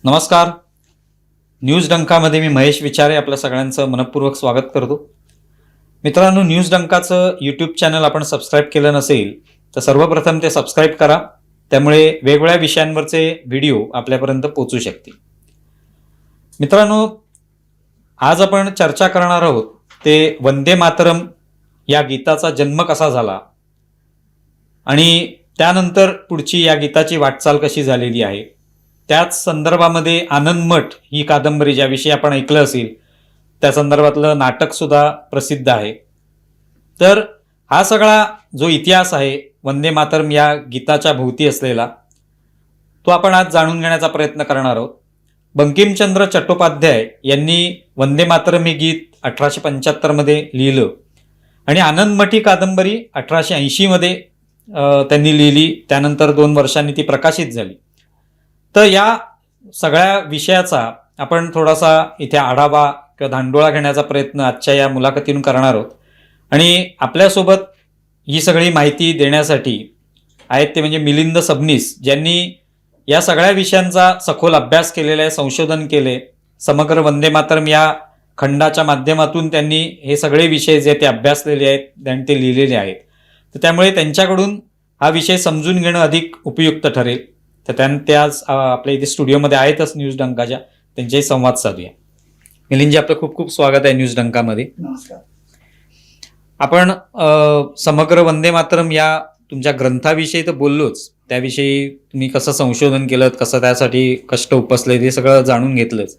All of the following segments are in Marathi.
नमस्कार. न्यूज डंकामध्ये मी महेश विचारे आपल्या सगळ्यांचं मनपूर्वक स्वागत करतो. मित्रांनो, न्यूज डंकाचं यूट्यूब चॅनल आपण सबस्क्राईब केलं नसेल तर सर्वप्रथम ते सबस्क्राईब करा. त्यामुळे वेगवेगळ्या विषयांवरचे व्हिडिओ आपल्यापर्यंत पोहोचू शकतील. मित्रांनो, आज आपण चर्चा करणार आहोत ते वंदे मातरम या गीताचा जन्म कसा झाला आणि त्यानंतर पुढची या गीताची वाटचाल कशी झालेली आहे. त्याच संदर्भामध्ये आनंद मठ ही कादंबरी ज्याविषयी आपण ऐकलं असेल त्या संदर्भातलं नाटकसुद्धा प्रसिद्ध आहे. तर हा सगळा जो इतिहास आहे वंदे मातरम या गीताच्या भोवती असलेला तो आपण आज जाणून घेण्याचा प्रयत्न करणार आहोत. बंकिमचंद्र चट्टोपाध्याय यांनी वंदे मातरम हे गीत 1875 मध्ये लिहिलं आणि आनंद मठ ही कादंबरी 1880 मध्ये त्यांनी लिहिली. त्यानंतर 2 वर्षांनी ती प्रकाशित झाली. तर या सगळ्या विषयाचा आपण थोडासा इथे आढावा किंवा धांडोळा घेण्याचा प्रयत्न आजच्या या मुलाखतीतून करणार आहोत. आणि आपल्यासोबत ही सगळी माहिती देण्यासाठी आहेत ते म्हणजे मिलिंद सबनीस, ज्यांनी या सगळ्या विषयांचा सखोल अभ्यास केलेला आहे, संशोधन केले. समग्र वंदे मातरम या खंडाच्या माध्यमातून त्यांनी हे सगळे विषय जे ते अभ्यासलेले आहेत आणि ते लिहिलेले आहेत. तर त्यामुळे त्यांच्याकडून हा विषय समजून घेणं अधिक उपयुक्त ठरेल. तर ते आज आपल्या इथे स्टुडिओमध्ये आहेतच न्यूज डंकाच्या, त्यांच्याही संवाद साधूया. मिलिंदजी, आपलं खूप खूप स्वागत आहे न्यूज डंकामध्ये. नमस्कार. आपण समग्र वंदे मातरम या तुमच्या ग्रंथाविषयी तर बोललोच, त्याविषयी तुम्ही कसं संशोधन केलं, कसं त्यासाठी कष्ट उपसले ते सगळं जाणून घेतलंच.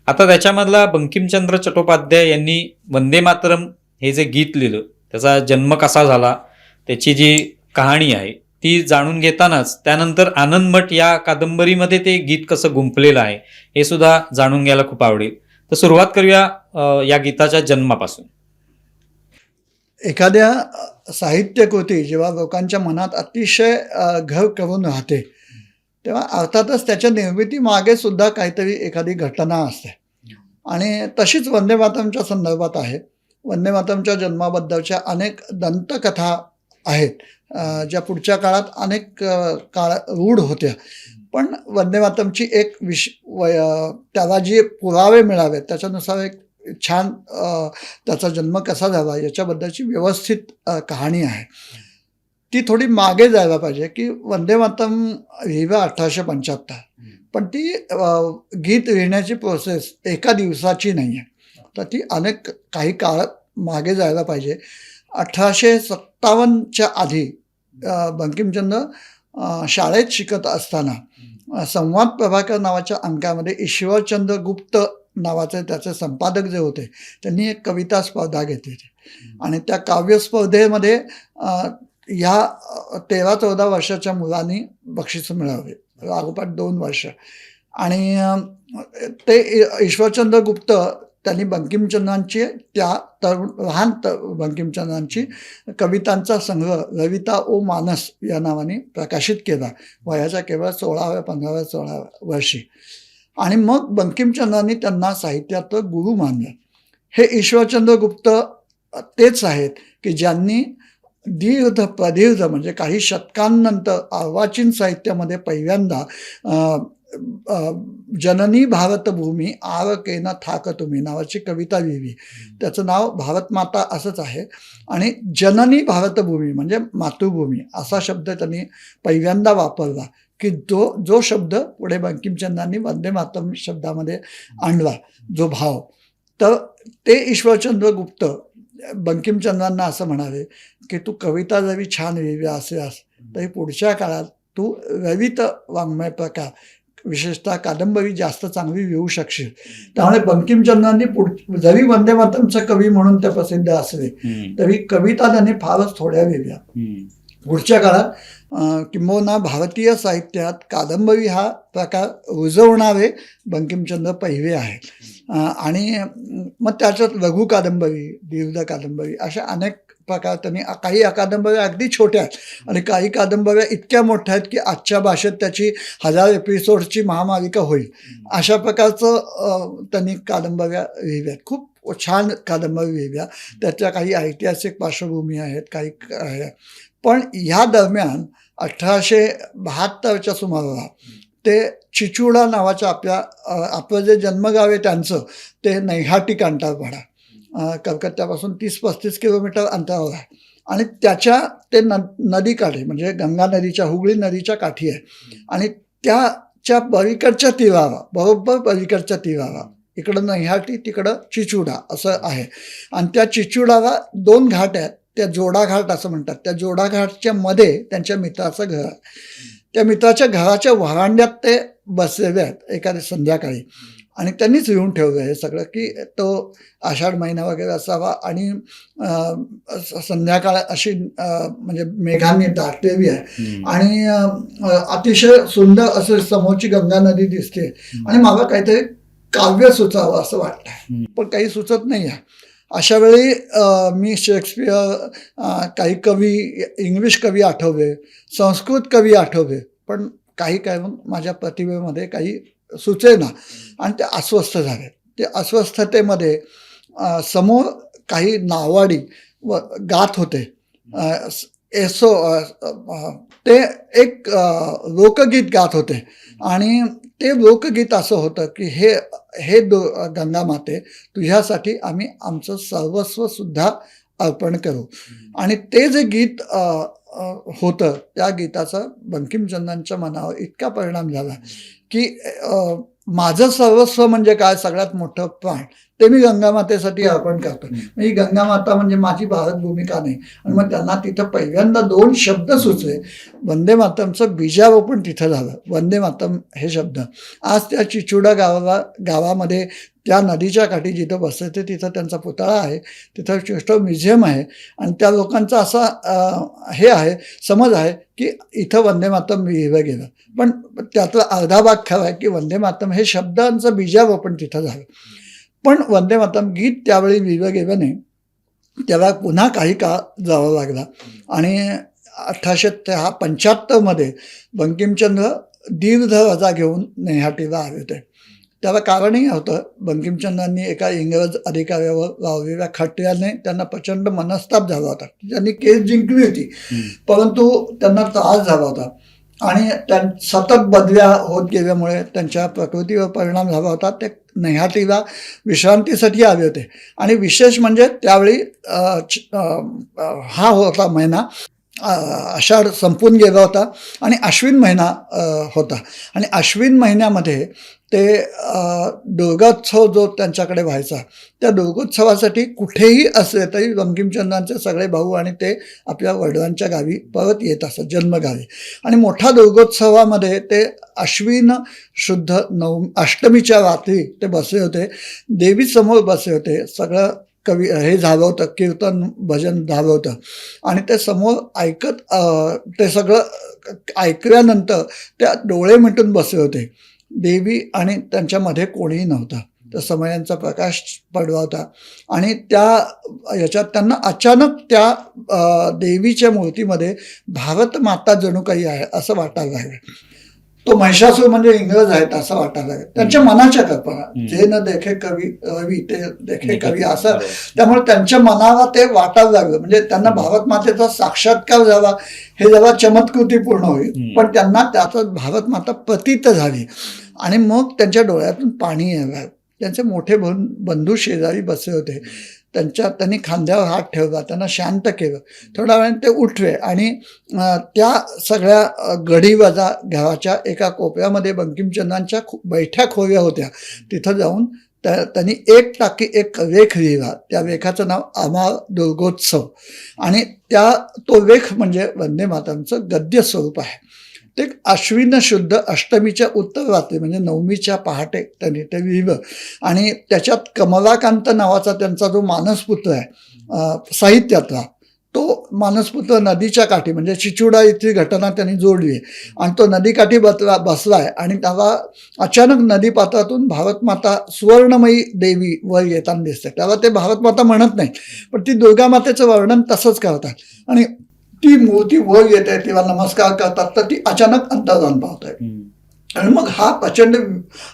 आता त्याच्यामधला बंकिमचंद्र चट्टोपाध्याय यांनी वंदे मातरम हे जे गीत लिहिलं त्याचा जन्म कसा झाला, त्याची जी कहाणी आहे ती जाणून घेतानाच त्यानंतर आनंद मठ या कादंबरीमध्ये ते गीत कसं गुंफलेलं आहे हे सुद्धा जाणून घ्यायला खूप आवडेल. तर सुरुवात करूया या गीताच्या जन्मापासून. एखाद्या साहित्य कृती जेव्हा लोकांच्या मनात अतिशय घर करून राहते तेव्हा अर्थातच त्याच्या निर्मितीमागे सुद्धा काहीतरी एखादी घटना असते. आणि तशीच वंदे मातरमच्या संदर्भात आहे. वंदे मातरमच्या जन्माबद्दलच्या अनेक दंतकथा आहेत ज्या पुढच्या काळात अनेक काळ रूढ होत्या. पण वंदे मातरमची एक त्याला जे पुरावे मिळावे त्याच्यानुसार एक छान त्याचा जन्म कसा झाला याच्याबद्दलची व्यवस्थित कहाणी आहे. ती थोडी मागे जायला पाहिजे की वंदे मातरम लिहिलं 1875, पण ती गीत लिहिण्याची प्रोसेस एका दिवसाची नाही आहे. तर ती काही काळ मागे जायला पाहिजे. 1857च्या आधी बंकिमचंद्र शाळेत शिकत असताना संवाद प्रभाकर नावाच्या अंकामध्ये ईश्वरचंद्र गुप्त नावाचे त्याचे संपादक जे होते त्यांनी एक कविता स्पर्धा घेतली आणि त्या काव्य स्पर्धेमध्ये ह्या 13-14 वर्षाच्या मुलांनी बक्षीस मिळवले, लागोपाठ 2 वर्ष. आणि ते ईश्वरचंद्र गुप्त त्यांनी बंकिमचंद्रांची लहान बंकिमचंद्रांची कवितांचा संग्रह ललिता ओ मानस या नावाने प्रकाशित केला वयाच्या केवळ 16व्या वर्षी. आणि मग बंकिमचंद्रांनी त्यांना साहित्याचं गुरु मानलं. हे ईश्वरचंद्र गुप्त तेच आहेत की ज्यांनी प्रदीर्घ म्हणजे काही शतकांनंतर अर्वाचीन साहित्यामध्ये पहिल्यांदा जननी भारतभूमी आरकेन थाक तुम्ही नावाची कविता लिहिली. त्याचं नाव भारत माता असंच आहे. आणि जननी भारतभूमी म्हणजे मातृभूमी असा शब्द त्यांनी पहिल्यांदा वापरला की जो शब्द पुढे बंकिमचंद्रांनी वंदे मातरम शब्दामध्ये आणला, जो भाव. तर ते ईश्वरचंद्र गुप्त बंकिमचंद्रांना असं म्हणाले की तू कविता जरी छान लिहिली असल्यास तरी पुढच्या काळात तू ललित वाङ्मय प्रकार विशेषतः कादंबरी जास्त चांगली लिहू शकशील. त्यामुळे बंकिमचंद्रांनी जरी वंदे मातरमचा कवी म्हणून ते प्रसिद्ध असले तरी कविता त्यांनी फारच थोड्या लिहिल्या. पुढच्या काळात किंबहुना भारतीय साहित्यात कादंबरी हा प्रकार रुजवणारे बंकिमचंद्र पहिले आहेत. आणि मग त्याच्यात लघु कादंबरी, दीर्घ कादंबरी अशा अनेक प्रकार त्यांनी, काही कादंबऱ्या अगदी छोट्या आहेत आणि काही कादंबऱ्या इतक्या मोठ्या आहेत की आजच्या भाषेत त्याची 1000 एपिसोडची महामालिका होईल अशा प्रकारचं त्यांनी कादंबऱ्या लिहिल्यात. खूप छान कादंबरी लिहिल्या. त्याच्या काही ऐतिहासिक पार्श्वभूमी आहेत, काही आहे. पण ह्या दरम्यान 1872च्या सुमाराला ते चिचुडा नावाच्या आपलं जे जन्मगाव आहे त्यांचं ते नैहाटी कांठापाडा कलकत्त्यापासून 30-35 किलोमीटर अंतरावर आहे. आणि त्याच्या ते नदीकाठी म्हणजे गंगा नदीच्या हुगळी नदीच्या काठी आहे. आणि त्याच्या पलीकडच्या तीराला बरोबर पलीकडच्या तीराला इकडं नैहाटी तिकडं चिचुडा असं आहे. आणि त्या चिचुडाला 2 घाट आहेत, त्या जोडा घाट असं म्हणतात. त्या जोडा घाटच्या मध्ये त्यांच्या मित्राचं घर आहे. त्या मित्राच्या घराच्या व्हरांड्यात ते बसलेले आहेत एखाद्या संध्याकाळी. आणि त्यांनीच लिहून ठेवलं हे सगळं की तो आषाढ महिना वगैरे असावा आणि संध्याकाळ अशी म्हणजे मेघांनी दाटलेली आहे आणि अतिशय सुंदर असं समोरची गंगा नदी दिसते आणि मला काहीतरी काव्य सुचावं असं वाटतं, पण काही सुचत नाही आहे. अशा वेळी मी शेक्सपियर, काही कवी, इंग्लिश कवी आठवले, संस्कृत कवी आठवले, पण काही काय माझ्या प्रतिभेमध्ये काही सुचेना आणि ते अस्वस्थ झाले. ते अस्वस्थतेमध्ये समोर काही नावाडी व गात होते. ते एक लोकगीत गात होते आणि ते लोकगीत असं होतं की हे गंगा माते, तुझ्यासाठी आम्ही आमचं सर्वस्व सुद्धा अर्पण करू. आणि ते जे गीत होतं त्या गीताचा बंकिमचंद्रांच्या मनावर इतका परिणाम झाला की माझं सर्वस्व म्हणजे काय, सगळ्यात मोठं प्राण ते मी गंगामातेसाठी अर्पण करतो. ही गंगामाता म्हणजे माझी भारत भूमिका नाही. आणि मग त्यांना तिथं पहिल्यांदा 2 शब्द सुचले. वंदे मातरमचं बीजारोपण तिथं झालं. वंदे मातरम हे शब्द आज त्या चिचुडा गावामध्ये त्या नदीच्या काठी जिथं बसते तिथं त्यांचा पुतळा आहे, तिथं छोटं म्युझियम आहे. आणि त्या लोकांचा असा हे आहे, समज आहे की इथं वंदे मातरम लिहिलं गेलं. पण त्यातला अर्धा भाग खरा आहे की वंदे मातरम हे शब्दांचं बीजारोपण तिथं झालं. पण वंदे मातरम गीत त्यावेळी लिहिलं गेलं नाही, त्याला पुन्हा काही काळ जावं लागला. आणि 1875 बंकिमचंद्र दीर्घ रजा घेऊन नैहाटीला आले होते. त्याला कारणही होतं, बंकिमचंद्रांनी एका इंग्रज अधिकाऱ्यावर लावलेल्या खटल्याने त्यांना प्रचंड मनस्ताप झाला होता. त्यांनी केस जिंकली होती, परंतु त्यांना त्रास झाला होता आणि सतत बदल्या होत गेल्यामुळे त्यांच्या प्रकृतीवर परिणाम झाला होता. ते नैहाटीला विश्रांतीसाठी आले होते. आणि विशेष म्हणजे त्यावेळी हा होता महिना, आषाढ संपून गेला होता आणि अश्विन महिना होता. आणि अश्विन महिन्यामध्ये ते दुर्गोत्सव जो त्यांच्याकडे व्हायचा, त्या दुर्गोत्सवासाठी कुठेही असले तरी बंकिमचंद्रांचे सगळे भाऊ आणि ते आपल्या वडिलांच्या गावी परत येत असत, जन्मगावी. आणि मोठा दुर्गोत्सवामध्ये ते अश्विन शुद्ध अष्टमीच्या रात्री ते बसले होते, देवीसमोर बसले होते. सगळं हे झालं होतं, कीर्तन भजन झालं होतं आणि ते समोर ऐकत, ते सगळं ऐकल्यानंतर त्या डोळे मिटून बसले होते देवी आणि त्यांच्यामध्ये कोणीही नव्हतं. तर समयांचा प्रकाश पडला होता आणि त्या याच्यात त्यांना अचानक त्या देवीच्या मूर्तीमध्ये भारत माता जणू काही आहे असं वाटायला लागलं. तो महिषासूर म्हणजे इंग्रज आहेत असं वाटायला लागलं. त्यांच्या मनाच्या कल्पना, जे न देखे कवी रवी ते देखे कवी असं, त्यामुळे त्यांच्या मनाला ते वाटायला लागलं. म्हणजे त्यांना भारत मातेचा साक्षात्कार झाला, हे जेव्हा चमत्कृती पूर्ण होईल, पण त्यांना त्याचं भारत माता प्रतीत झाली. आणि मग त्यांच्या डोळ्यातून पाणी यायला. त्यांचे मोठे बंधू शेजारी बसले होते, त्यांनी खांद्यावर हात ठेवला, त्यांना शांत केलं. थोड्या वेळाने ते उठले आणि त्या सगळ्या गढीवजा घराच्या एका कोपऱ्यामध्ये बंकिमचंद्रांच्या बैठ्या खोल्या होत्या, तिथं जाऊन त्यांनी एक लेख लिहिला. त्या लेखाचं नाव अमार दुर्गोत्सव आणि तो लेख म्हणजे वंदे मातरमचं गद्य स्वरूप आहे. ते अश्विन शुद्ध अष्टमीच्या उत्तर रात्री म्हणजे 9मीच्या पहाटे त्यांनी ते लिहिलं. आणि त्याच्यात कमलाकांत नावाचा त्यांचा जो मानसपुत्र आहे साहित्यातला, तो मानसपुत्र नदीच्या काठी म्हणजे चिचुडा इथली घटना त्यांनी जोडली आहे आणि तो नदीकाठी बसलाय आणि त्याला अचानक नदीपात्रातून भारतमाता सुवर्णमयी देवी वर येताना दिसते. त्याला ते भारतमाता म्हणत नाही, पण ती दुर्गामातेचं वर्णन तसंच करतात. आणि ती मूर्ती वर येत आहे, तिला नमस्कार करतात, तर ती अचानक अंतर्धान पावत आहे. आणि मग हा प्रचंड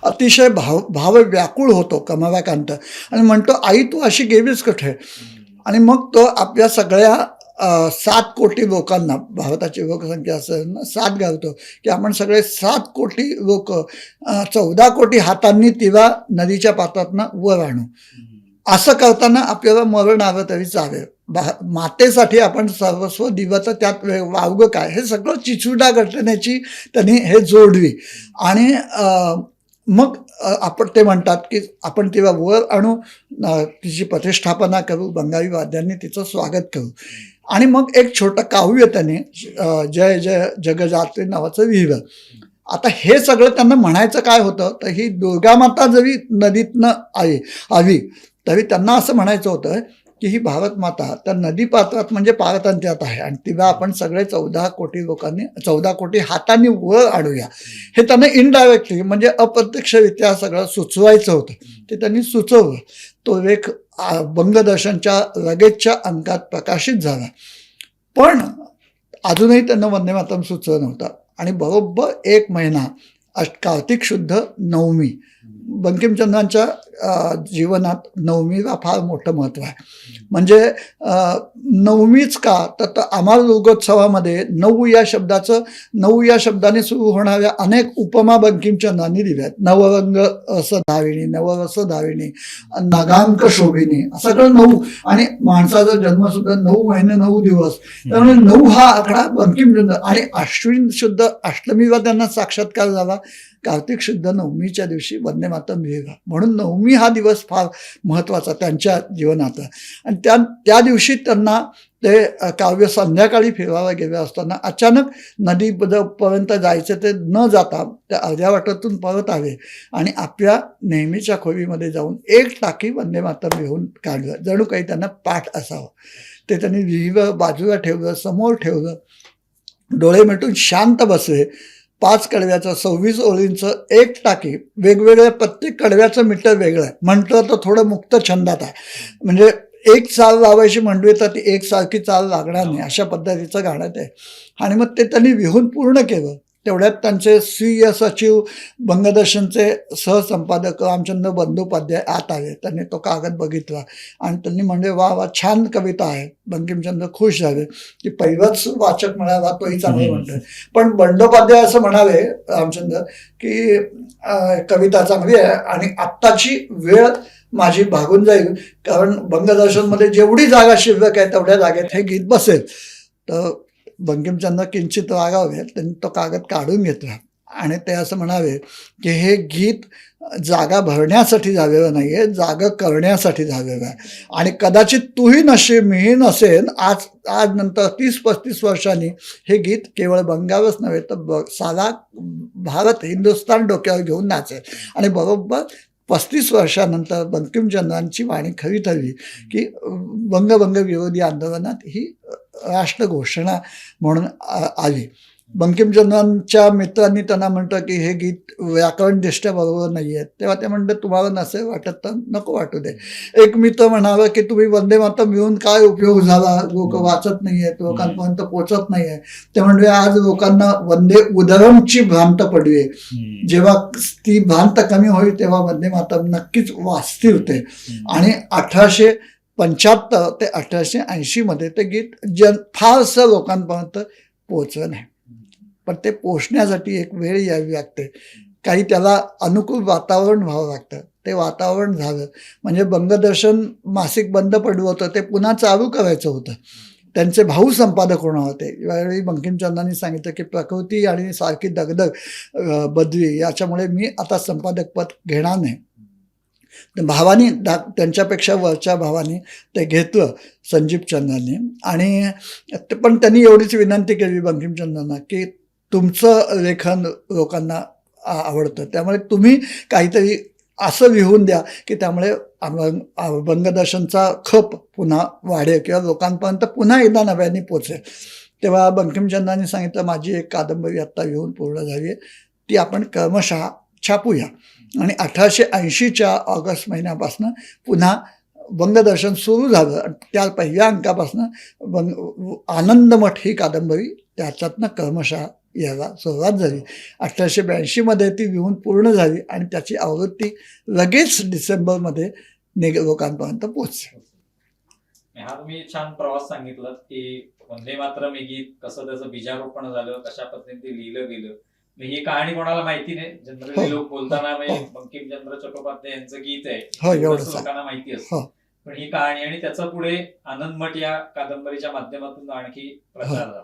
अतिशय भाव व्याकुळ होतो कमलाकांत आणि म्हणतो, आई तू अशी गेलीस कुठे? आणि मग तो आपल्या सगळ्या 7 कोटी लोकांना, भारताची लोकसंख्या असेल ना 7 गावतो, की आपण सगळे 7 कोटी लोक 14 कोटी हातांनी तिला नदीच्या पात्रातनं वर आणू. असं करताना आपल्याला मरण आलं तरी चालेल. मातेसाठी आपण सर्वस्व दिलं तर त्यात वावगं काय, हे सगळं चिचुडा घटनेची त्यांनी हे जोडली. आणि मग आपण ते म्हणतात की आपण तिला वर आणू, तिची प्रतिष्ठापना करू, बंगाली वाद्यांनी तिचं स्वागत करू. आणि मग एक छोटं काव्य त्यांनी जय जय जगजात्री नावाचं लिहिलं. आता हे सगळं त्यांना म्हणायचं काय होतं, तर ही दुर्गामाता जरी नदीतनं आली तरी त्यांना असं म्हणायचं होतं की ही भारत माता त्या नदी पात्रात म्हणजे पारतंत्र्यात आहे आणि तिला आपण सगळे 14 कोटी लोकांनी 14 कोटी हातांनी वर आणूया. हे त्यांना इनडायरेक्टली म्हणजे अप्रत्यक्षरित्या सगळं सुचवायचं होतं. ते त्यांनी सुचवलं. तो लेख बंगदर्शनच्या लगेचच्या अंकात प्रकाशित झाला. पण अजूनही त्यांना वंदे मातरम सुचलं नव्हतं. आणि बरोबर 1 महिना कार्तिक शुद्ध नवमी, बंकिमचंद्रांच्या जीवनात नवमीला फार मोठं महत्त्व आहे. म्हणजे नवमीच का, तर अमाल दुर्गोत्सवामध्ये 9 या शब्दाने सुरू होणाऱ्या अनेक उपमा बंकिमचंद्रांनी दिल्यात. नवरंग धाविणी, नवरस धाविणी, नगांक शोभिनी, सगळं 9. आणि माणसाचा जन्म सुद्धा 9 महिने 9 दिवस. त्यामुळे 9 हा आकडा बंकिमचंद्र. आणि अश्विन शुद्ध अष्टमीला त्यांना साक्षात्कार झाला. कार्तिक शुद्ध नवमीच्या दिवशी वंदे मातरम लिहिला. म्हणून नवमी हा दिवस फार महत्त्वाचा त्यांच्या जीवनात. आणि त्या दिवशी त्यांना ते काव्य संध्याकाळी फिरवायला गेले असताना अचानक नदीपर्यंत जायचे ते न जाता त्या अर्ध्या वाटातून परत आले आणि आपल्या नेहमीच्या खोलीमध्ये जाऊन 1 टाकी वंदे मातरम लिहून काढलं. जणू काही त्यांना पाठ असावं. ते त्यांनी लिहिलं, बाजूला ठेवलं, समोर ठेवलं, डोळे मिटून शांत बसले. 5 कडव्याचं 26 ओळींचं 1 टाकी, वेगवेगळ्या प्रत्येक कडव्याचं मीटर वेगळं आहे. म्हटलं तर थोडं मुक्त छंदात आहे. म्हणजे 1 चाल लावायची म्हणली तर ती एकसारखी चाल लागणार नाही, अशा पद्धतीचं गाणं आहे. आणि मग ते त्यांनी लिहून पूर्ण केलं. तेवढ्यात त्यांचे स्वीय सचिव बंगदर्शनचे सहसंपादक रामचंद्र बंदोपाध्याय आत आले. त्यांनी तो कागद बघितला आणि त्यांनी म्हणजे वा वा, छान कविता आहे. बंकिमचंद्र खुश झाले की पहिलाच वाचक म्हणाला तोही चांगलं म्हणतोय. पण बंदोपाध्याय असं म्हणाले रामचंद्र की कविता चांगली आहे आणि आत्ताची वेळ माझी भागून जाईल, कारण बंगदर्शनमध्ये जेवढी जागा शिल्लक आहे तेवढ्या जागेत हे गीत बसेल. तर बंकिमचंद्र किंचित रागावले. त्यांनी तो कागद काढून घेतला आणि ते असं म्हणाले की हे गीत जागा भरण्यासाठी झालेलं नाही आहे, जागा करण्यासाठी झालेलं आहे. आणि कदाचित तूही नसेल, मीही नसेन, आज नंतर 30-35 वर्षांनी हे गीत केवळ बंगालच नव्हे तर साला भारत, हिंदुस्थान डोक्यावर घेऊन नाचेल. आणि बरोबर 35 वर्षानंतर बंकिमचंद्रांची वाणी खरी ठरली की बंगभंग विरोधी आंदोलनात ही राष्ट्रघोषणा म्हणून आली. बंकिमचंद्रांच्या मित्रांनी त्यांना म्हटलं की हे गीत व्याकरणदृष्ट्या बरोबर नाही आहे. तेव्हा ते म्हणतात तुम्हाला नसेल वाटत तर नको वाटू दे. एक मित्र म्हणाला की तुम्ही वंदे मातरम मिळून काय उपयोग झाला, लोक वाचत नाही आहेत, लोकांपर्यंत पोचत नाही आहे. ते म्हणजे आज लोकांना वंदे उदरमची भ्रांत पडली. जेव्हा ती भ्रांत कमी होईल तेव्हा वंदे मातरम नक्कीच वाचतील ते. आणि 1875 ते 1880 मध्ये ते गीत फारसं लोकांपर्यंत पोचलं नाही. पण ते पोचण्यासाठी एक वेळ यावी लागते, काही त्याला अनुकूल वातावरण व्हावं लागतं. ते वातावरण झालं. म्हणजे बंगदर्शन मासिक बंद पडलं होतं, ते पुन्हा चालू करायचं होतं. त्यांचे भाऊ संपादक होणार होते. यावेळी बंकिमचंद्रांनी सांगितलं की प्रकृती आणि सारखी दगदग बदली, याच्यामुळे मी आता संपादक पद घेणार नाही. भावानी त्यांच्यापेक्षा वरच्या भावानी ते घेतलं संजीवचंद्रांनी. आणि पण त्यांनी एवढीच विनंती केली बंकिमचंद्रांना की तुमचं लेखन लोकांना आवडतं, त्यामुळे तुम्ही काहीतरी असं लिहून द्या की त्यामुळे बंगदर्शनचा खप पुन्हा वाढेल किंवा लोकांपर्यंत पुन्हा एकदा नव्याने पोचेल. तेव्हा बंकिमचंद्रांनी सांगितलं माझी एक कादंबरी आत्ता लिहून पूर्ण झाली आहे, ती आपण क्रमशः छापूया. आणि 1880च्या ऑगस्ट महिन्यापासून पुन्हा बंगदर्शन सुरू झालं. त्या पहिल्या अंकापासून आनंदमठ ही कादंबरी त्याच्यातनं क्रमशः यायला सुरुवात झाली. 1882 ती लिहून पूर्ण झाली आणि त्याची आवृत्ती लगेच डिसेंबरमध्ये लोकांपर्यंत पोचली. हा तुम्ही छान प्रवास सांगितलं की वंदे मातरम हे गीत कसं त्याचं बीजारोपण झालं, कशा पद्धतीने ते लिहिलं गेलं. ही कहाणी कोणाला माहिती नाही. हो, जनरली लोक बोलताना हो. बंकिमचंद्र चट्टोपाध्याय यांचं गीत आहे हो, एवढंच एवढंच आहे. लोकांना माहिती असतं. हो, पण ही कहाणी आणि त्याचा पुढे आनंद मठ या कादंबरीच्या माध्यमातून आणखी प्रचार हो. झाला.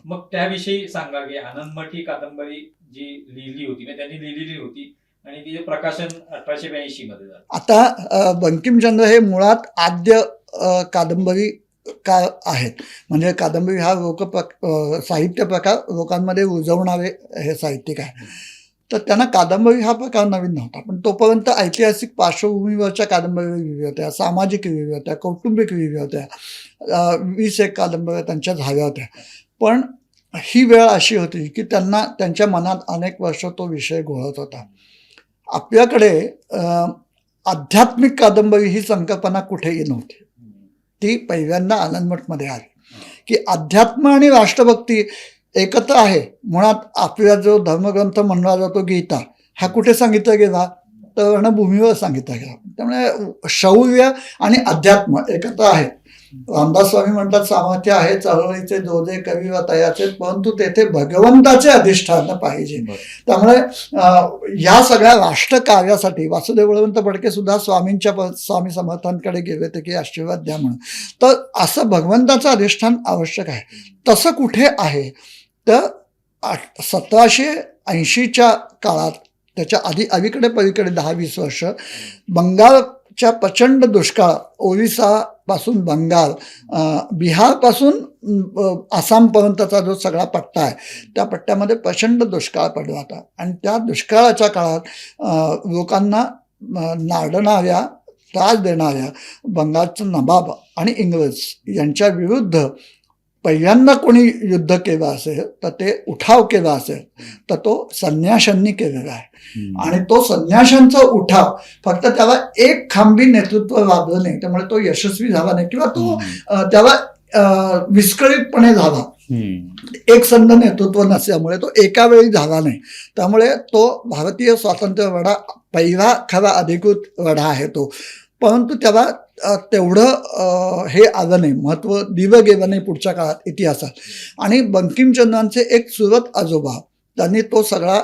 मग त्याविषयी सांगा की आनंद मठ ही कादंबरी जी लिहिली होती म्हणजे त्यांनी लिहिलेली होती आणि तिचे प्रकाशन 1882 मध्ये झालं. आता बंकिमचंद्र हे मुळात आद्य कादंबरीकार आहेत. म्हणजे कादंबरी हा साहित्य प्रकार लोकांमध्ये रुजवणारे हे साहित्यिक आहे. तर त्यांना कादंबरी हा प्रकार नवीन नव्हता. पण तोपर्यंत ऐतिहासिक पार्श्वभूमीवरच्या कादंबरी वेगवेगळ्या होत्या, सामाजिक वेगवेगळ्या होत्या, कौटुंबिक वेगवेगळ्या होत्या. 20 कादंबऱ्या त्यांच्या झाल्या होत्या. पण ही वेळ अशी होती की त्यांना त्यांच्या मनात अनेक वर्ष तो विषय घोळत होता. आपल्याकडे आध्यात्मिक कादंबरी ही संकल्पना कुठेही नव्हती. ती पहिल्यांदा आनंदमठमध्ये आली की अध्यात्म आणि राष्ट्रभक्ती एकत्र आहे. मुळात आपला जो धर्मग्रंथ म्हणला जातो गीता, हा कुठे सांगितला गेला तर रणभूमीवर सांगितला गेला. त्यामुळे शौर्य आणि अध्यात्म एकत्र आहे. रामदास स्वामी म्हणतात सामर्थ्य आहे चळवळीचे जोजे कवी व तयाचे, परंतु तेथे भगवंताचे अधिष्ठान पाहिजे. त्यामुळे या सगळ्या राष्ट्रकार्यासाठी वासुदेव बळवंत फडके सुद्धा स्वामी समर्थांकडे गेले होते की आशीर्वाद द्या म्हणून. तर असं भगवंताचं अधिष्ठान आवश्यक आहे. तसं कुठे आहे तर 1780च्या काळात, त्याच्या आधी अलीकडे पलीकडे 10-20 वर्ष बंगालच्या प्रचंड दुष्काळ, ओरिसापासून बंगाल, बिहारपासून आसामपर्यंतचा जो सगळा पट्टा आहे त्या पट्ट्यामध्ये प्रचंड दुष्काळ पडला होता. आणि त्या दुष्काळाच्या काळात लोकांना नाडणाऱ्या, त्रास देणाऱ्या बंगालचं नवाब आणि इंग्रज यांच्या विरुद्ध पहिल्यांदा कोणी युद्ध केलं असेल तर ते उठाव केला असेल तर तो संन्याशांनी केलेला आहे. आणि तो संन्याशांचा उठाव फक्त त्याला एक खांबी नेतृत्व लाभलं नाही, त्यामुळे तो यशस्वी झाला नाही किंवा तो त्याला विस्कळीतपणे झाला. एक संघ नेतृत्व नसल्यामुळे तो एका वेळी झाला नाही. त्यामुळे तो भारतीय स्वातंत्र्य लढा पहिला खरा अधिकृत लढा आहे तो. परंतु त्याला तेवढं हे आलं नाही, महत्त्व दिलं गेलं नाही पुढच्या काळात इतिहासात. आणि बंकिमचंद्रांचे एक सुरत आजोबा, त्यांनी तो सगळा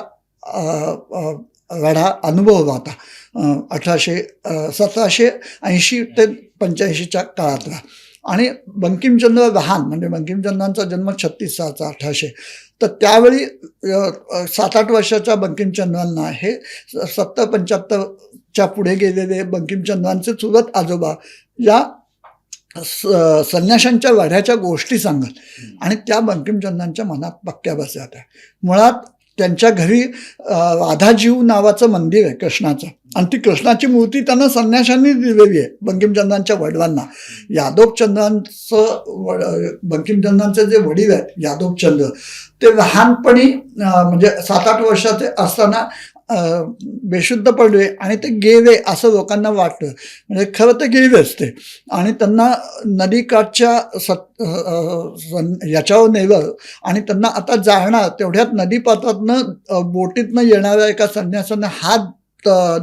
लढा अनुभवला होता 1780 ते 85च्या काळातला. आणि बंकिमचंद्र लहान, म्हणजे बंकिमचंद्रांचा जन्म 36 सालचा 1800, तर त्यावेळी 7-8 वर्षाच्या बंकिमचंद्रांना हे 70-75च्या पुढे गेलेले बंकिमचंद्रांचे चुलत आजोबा या संन्याशांच्या लढ्याच्या गोष्टी सांगत आणि त्या बंकिमचंद्रांच्या मनात पक्क्या बसल्या होत्या. मुळात त्यांच्या घरी राधाजीव नावाचं मंदिर आहे कृष्णाचं, आणि ती कृष्णाची मूर्ती त्यांना संन्याशांनी दिलेली आहे बंकिमचंद्रांच्या वडिलांना. बंकिमचंद्रांचे जे वडील आहेत यादवचंद्र, ते लहानपणी म्हणजे 7-8 वर्षाचे असताना बेशुद्ध पडले आणि ते गेले असं लोकांना वाटतं. म्हणजे खरं तर गेलेच ते. आणि त्यांना नदीकाठच्या याच्यावर नेलं आणि त्यांना आता जाणार तेवढ्यात नदीपात्रातनं बोटीतनं येणाऱ्या एका संन्यासाने हात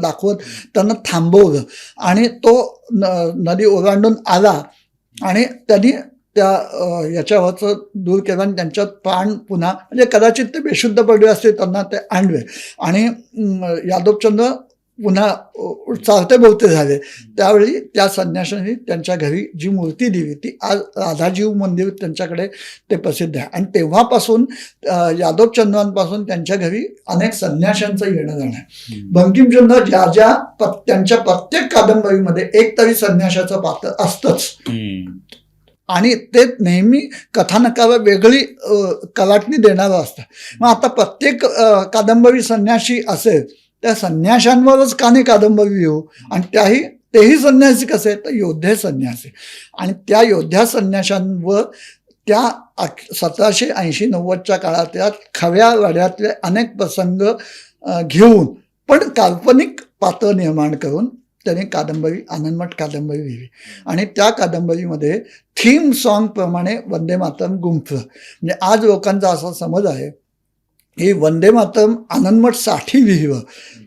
दाखवत त्यांना थांबवलं आणि तो नदी ओलांडून आला आणि त्यांनी त्या याच्यावरचं दूर केलं आणि त्यांच्यात प्राण पुन्हा, म्हणजे कदाचित ते बेशुद्ध पडले असते, त्यांना ते आणले आणि यादवचंद्र पुन्हा चालते बोलते झाले. त्यावेळी त्या संन्याशांनी त्यांच्या घरी जी मूर्ती दिली ती आज राधाजीव मंदिर त्यांच्याकडे ते प्रसिद्ध आहे. आणि तेव्हापासून यादवचंद्रांपासून त्यांच्या घरी अनेक संन्याशांचं येणं जाणं आहे. बंकिमचंद्र त्यांच्या प्रत्येक कादंबरीमध्ये एक तरी संन्याशाचं पात्र असतंच आणि ते नेहमी कथानकाला वेगळी कलाटणी देणारं असतं. मग आता प्रत्येक कादंबरी संन्याशी असेल त्या संन्याशांवरच का नाही कादंबरी लिहू, आणि तेही संन्यासी कसे तर योद्धे संन्यासी. आणि त्या योद्ध्या संन्याशांवर त्या 1780-90च्या काळातल्या खव्या लढ्यातले अनेक प्रसंग घेऊन पण काल्पनिक पात्र निर्माण करून त्याने आनंदमठ कादंबरी लिहिली. आणि त्या कादंबरीमध्ये थीम सॉन्ग प्रमाणे वंदे मातरम गुंफलं. म्हणजे आज लोकांचा असा समज आहे ही वंदे मातरम आनंदमठ साठी लिहिलं.